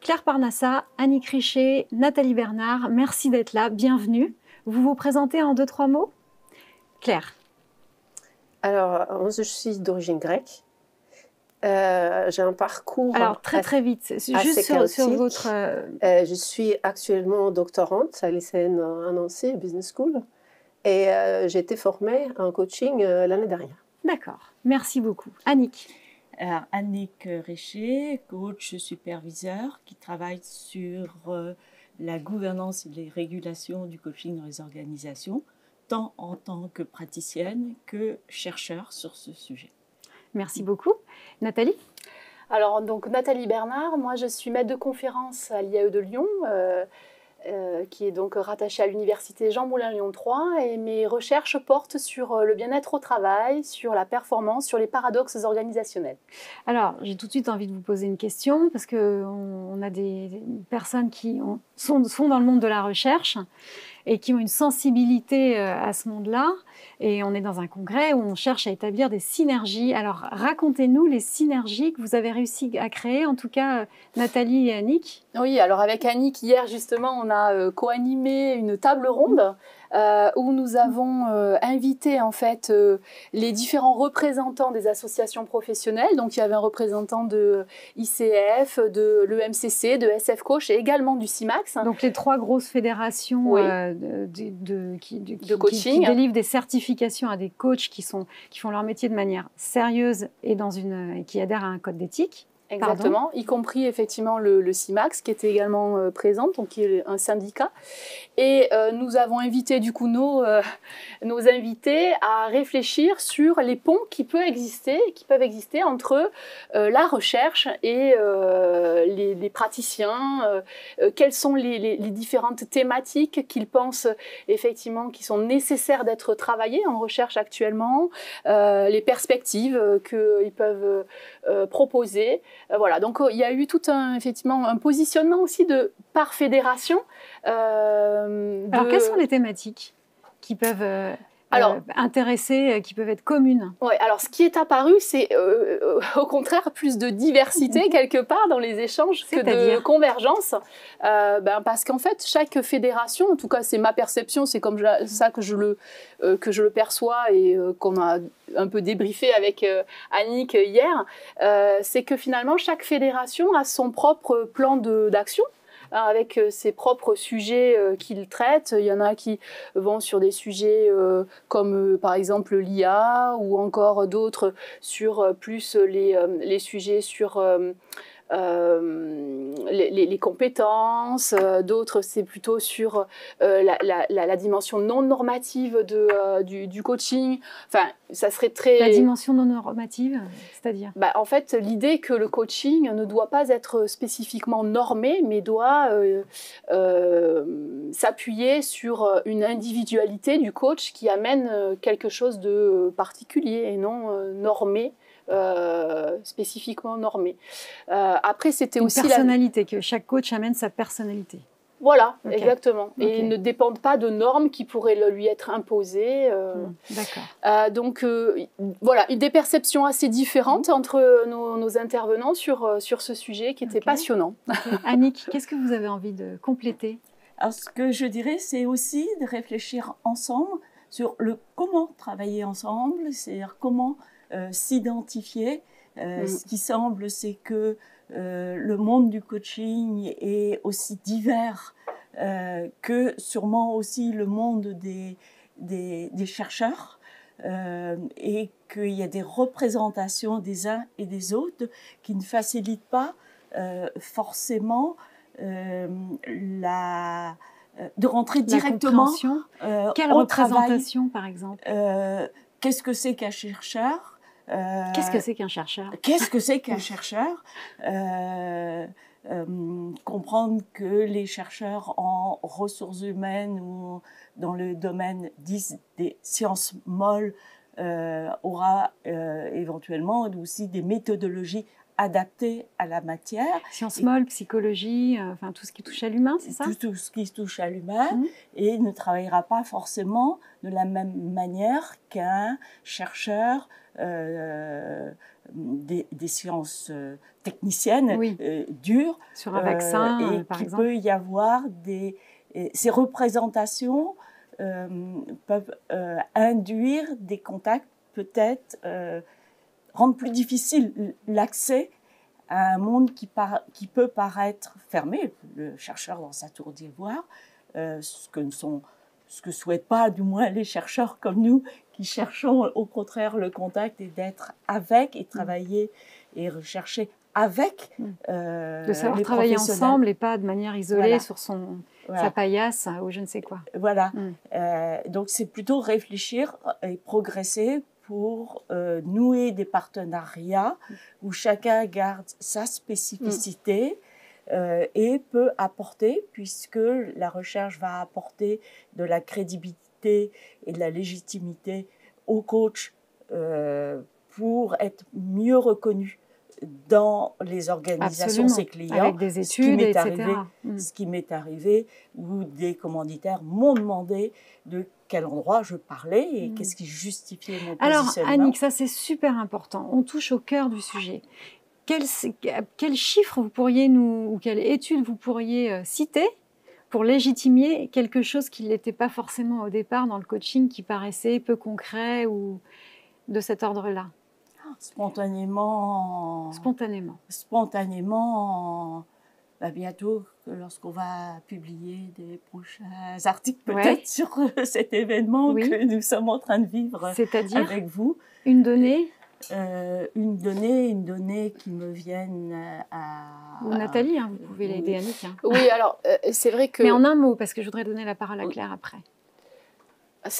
Claire Parnassa, Annick Richer, Nathalie Bernard, merci d'être là, bienvenue. Vous vous présentez en 2-3 mots? Claire. Alors, moi, je suis d'origine grecque. J'ai un parcours Alors, très vite, juste sur votre... Je suis actuellement doctorante à l'ICN à Nancy, Business School. Et j'ai été formée en coaching l'année dernière. D'accord, merci beaucoup. Annick. Alors, Annick Richer, coach superviseur qui travaille sur la gouvernance et les régulations du coaching dans les organisations, tant en tant que praticienne que chercheur sur ce sujet. Merci beaucoup. Nathalie? Alors, donc, Nathalie Bernard, moi je suis maître de conférence à l'IAE de Lyon, qui est donc rattachée à l'université Jean Moulin Lyon 3, et mes recherches portent sur le bien-être au travail, sur la performance, sur les paradoxes organisationnels. Alors, j'ai tout de suite envie de vous poser une question, parce qu'on a des personnes qui sont dans le monde de la recherche et qui ont une sensibilité à ce monde-là. Et on est dans un congrès où on cherche à établir des synergies. Alors, racontez-nous les synergies que vous avez réussi à créer, en tout cas Nathalie et Annick. Oui, alors avec Annick, hier justement, on a co-animé une table ronde où nous avons invité en fait les différents représentants des associations professionnelles. Donc il y avait un représentant de ICF, de l'EMCC, de SF Coach et également du CIMAX. Donc les 3 grosses fédérations oui. de coaching, qui délivrent des certifications à des coachs qui font leur métier de manière sérieuse et qui adhèrent à un code d'éthique. Exactement, Pardon. y compris effectivement le CIMAX qui était également présent, donc qui est un syndicat. Et nous avons invité du coup nos invités à réfléchir sur les ponts qui peuvent exister entre la recherche et les praticiens. Quelles sont les différentes thématiques qu'ils pensent effectivement qui sont nécessaires d'être travaillées en recherche actuellement, les perspectives qu'ils peuvent proposer. Voilà, donc il y a eu tout effectivement un positionnement aussi par fédération. Alors, quelles sont les thématiques qui peuvent intéresser, qui peuvent être communes? Oui, alors ce qui est apparu, c'est au contraire plus de diversité quelque part dans les échanges que de convergence. Parce qu'en fait, chaque fédération, en tout cas c'est ma perception, c'est comme ça que je le perçois et qu'on a un peu débriefé avec Annick hier, c'est que finalement chaque fédération a son propre plan d'action, avec ses propres sujets qu'il traite. Il y en a qui vont sur des sujets comme par exemple l'IA, ou encore d'autres sur plus les sujets sur les compétences, d'autres c'est plutôt sur la dimension non normative du coaching. Enfin, ça serait très... La dimension non normative, c'est-à-dire en fait, l'idée que le coaching ne doit pas être spécifiquement normé, mais doit s'appuyer sur une individualité du coach qui amène quelque chose de particulier et non normé. Spécifiquement normé. Après, c'était aussi une personnalité, que chaque coach amène sa personnalité. Voilà, okay. Exactement. Okay. Et ils ne dépendent pas de normes qui pourraient lui être imposées. D'accord. Donc, voilà, des perceptions assez différentes entre nos intervenants sur ce sujet qui était passionnant. Annick, qu'est-ce que vous avez envie de compléter? Alors, ce que je dirais, c'est aussi de réfléchir ensemble sur le comment travailler ensemble, c'est-à-dire comment s'identifier. Ce qui semble, c'est que le monde du coaching est aussi divers que sûrement aussi le monde des chercheurs, et qu'il y a des représentations des uns et des autres qui ne facilitent pas forcément de rentrer directement Quelle représentation, par exemple? Qu'est-ce que c'est qu'un chercheur? Qu'est-ce que c'est qu'un chercheur? Qu'est-ce que c'est qu'un chercheur? Comprendre que les chercheurs en ressources humaines ou dans le domaine des sciences molles aura éventuellement aussi des méthodologies adaptées à la matière. Sciences molles, psychologie, enfin tout ce qui touche à l'humain, c'est ça? Tout ce qui touche à l'humain, et ne travaillera pas forcément de la même manière qu'un chercheur des sciences techniciennes dures. Sur un vaccin, et par qu'il exemple. peut y avoir ces représentations peuvent induire des contacts, peut-être rendre plus difficile l'accès à un monde qui peut paraître fermé. Le chercheur dans sa tour d'ivoire, ce que souhaitent pas, du moins les chercheurs comme nous, qui cherchons au contraire le contact et d'être avec et travailler et rechercher avec de savoir les travailler professionnels. Ensemble et pas de manière isolée sur sa paillasse ou je ne sais quoi. Voilà. Donc c'est plutôt réfléchir et progresser pour nouer des partenariats où chacun garde sa spécificité et peut apporter, puisque la recherche va apporter de la crédibilité et de la légitimité aux coachs pour être mieux reconnus dans les organisations, ses clients, avec des études, etc. Ce qui m'est arrivé, où des commanditaires m'ont demandé de quel endroit je parlais et qu'est-ce qui justifiait mon positionnement. Alors, Annick, ça c'est super important. On touche au cœur du sujet. Quels chiffres vous pourriez ou quelles études vous pourriez citer pour légitimer quelque chose qui n'était pas forcément au départ dans le coaching, qui paraissait peu concret ou de cet ordre-là? Spontanément, bientôt, lorsqu'on va publier des prochains articles peut-être sur cet événement que nous sommes en train de vivre avec vous. Une donnée une donnée qui me vienne à... Ou Nathalie, vous pouvez l'aider, Annick. Oui, alors c'est vrai que... Mais en un mot, parce que je voudrais donner la parole à Claire après.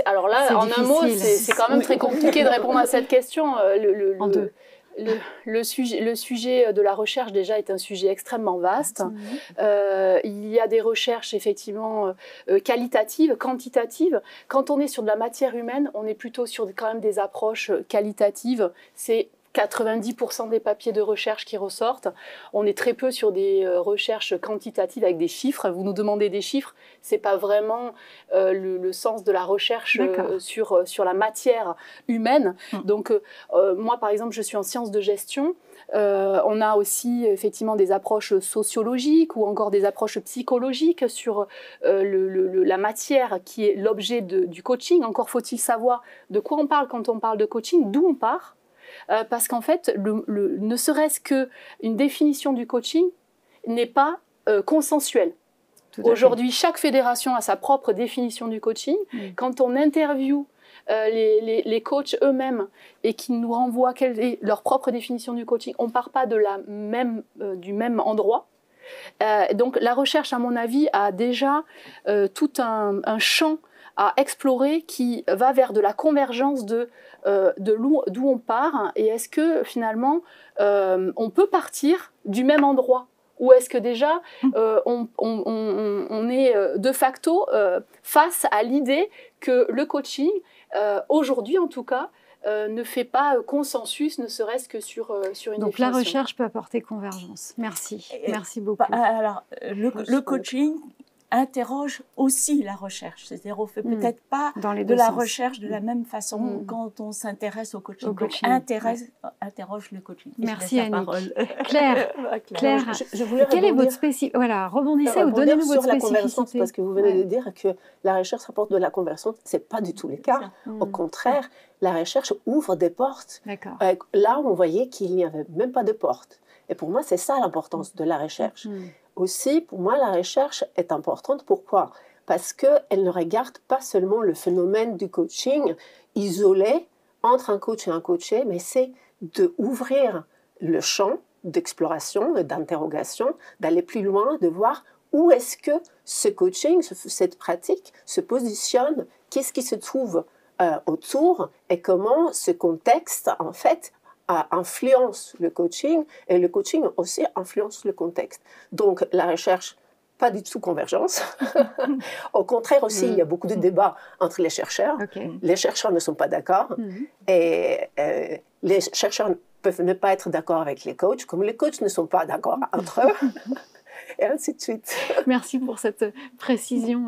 Alors là, en un mot, c'est quand même très compliqué de répondre à cette question. En deux. Le sujet de la recherche, déjà, est un sujet extrêmement vaste. Il y a des recherches, effectivement, qualitatives, quantitatives. Quand on est sur de la matière humaine, on est plutôt sur quand même des approches qualitatives. C'est 90% des papiers de recherche qui ressortent. On est très peu sur des recherches quantitatives avec des chiffres. Vous nous demandez des chiffres, c'est pas vraiment le sens de la recherche sur la matière humaine. Donc, moi, par exemple, je suis en sciences de gestion. On a aussi effectivement des approches sociologiques ou encore des approches psychologiques sur la matière qui est l'objet du coaching. Encore faut-il savoir de quoi on parle quand on parle de coaching, d'où on part. Parce qu'en fait, ne serait-ce qu'une définition du coaching n'est pas consensuelle. Aujourd'hui, chaque fédération a sa propre définition du coaching. Quand on interviewe les coachs eux-mêmes et qu'ils nous renvoient quelle est leur propre définition du coaching, on ne part pas du même endroit. Donc la recherche, à mon avis, a déjà tout un champ à explorer qui va vers de la convergence d'où on part, et est-ce que finalement on peut partir du même endroit, ou est-ce que déjà on est de facto face à l'idée que le coaching, aujourd'hui en tout cas, ne fait pas consensus, ne serait-ce que sur une définition. Donc la recherche peut apporter convergence. Merci beaucoup. Alors le coaching interroge aussi la recherche. C'est-à-dire, on ne fait peut-être pas de la recherche de la même façon quand on s'intéresse au coaching. Donc, interroge le coaching. Merci, Annick. Claire, je voulais quelle est votre spécificité? Voilà, rebondissez ou donnez-nous votre spécificité. Parce que vous venez de dire que la recherche apporte de la conversion. Ce n'est pas du tout le cas. Au contraire, la recherche ouvre des portes. Là où on voyait qu'il n'y avait même pas de porte. Et pour moi, c'est ça l'importance de la recherche. Aussi, pour moi, la recherche est importante. Pourquoi? Parce qu'elle ne regarde pas seulement le phénomène du coaching isolé entre un coach et un coaché, mais c'est d'ouvrir le champ d'exploration et d'interrogation, d'aller plus loin, de voir où est-ce que ce coaching, cette pratique se positionne, qu'est-ce qui se trouve autour et comment ce contexte, en fait, influence le coaching, et le coaching aussi influence le contexte. Donc la recherche, pas du tout convergence. Au contraire aussi, il y a beaucoup de débats entre les chercheurs. Les chercheurs ne sont pas d'accord et les chercheurs peuvent ne pas être d'accord avec les coachs, comme les coachs ne sont pas d'accord entre eux. Et ainsi de suite. Merci pour cette précision,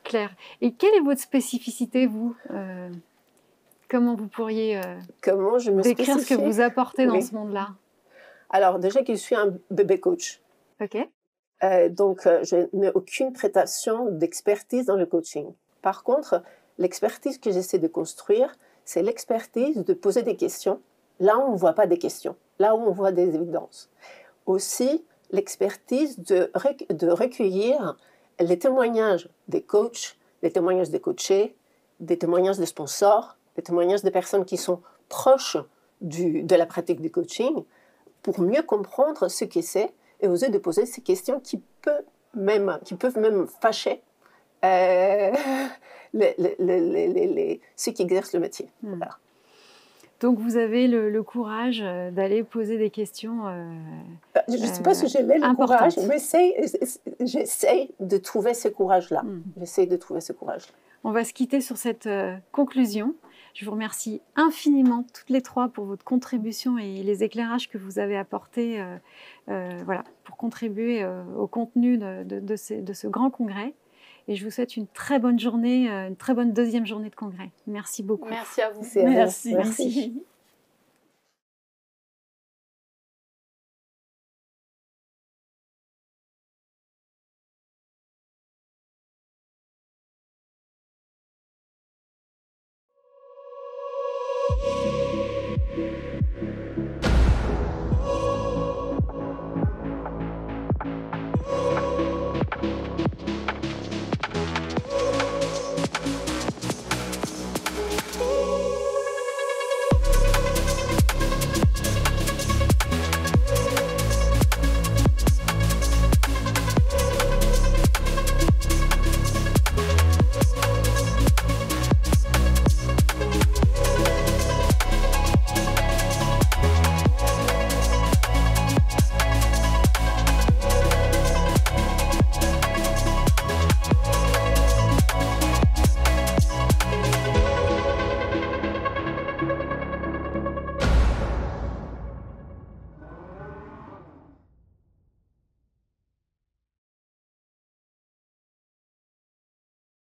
Claire. Et quelle est votre spécificité, vous Comment vous pourriez comment je me décrire ce que vous apportez dans ce monde-là? Alors, déjà que je suis un bébé coach. OK. Donc, je n'ai aucune prétention d'expertise dans le coaching. Par contre, l'expertise que j'essaie de construire, c'est l'expertise de poser des questions là où on ne voit pas des questions, là où on voit des évidences. Aussi, l'expertise de recueillir les témoignages des coachs, les témoignages des coachés, des témoignages des sponsors, des témoignages des personnes qui sont proches de la pratique du coaching, pour mieux comprendre ce que c'est et oser de poser ces questions qui peuvent même fâcher ceux qui exercent le métier. Voilà. Donc vous avez le courage d'aller poser des questions je ne sais pas si j'ai le courage, mais j'essaie de trouver ce courage-là. J'essaie de trouver ce courage-là. On va se quitter sur cette conclusion. Je vous remercie infiniment toutes les trois pour votre contribution et les éclairages que vous avez apportés voilà, pour contribuer au contenu de ce grand congrès. Et je vous souhaite une très bonne journée, une très bonne deuxième journée de congrès. Merci beaucoup. Merci à vous. Merci.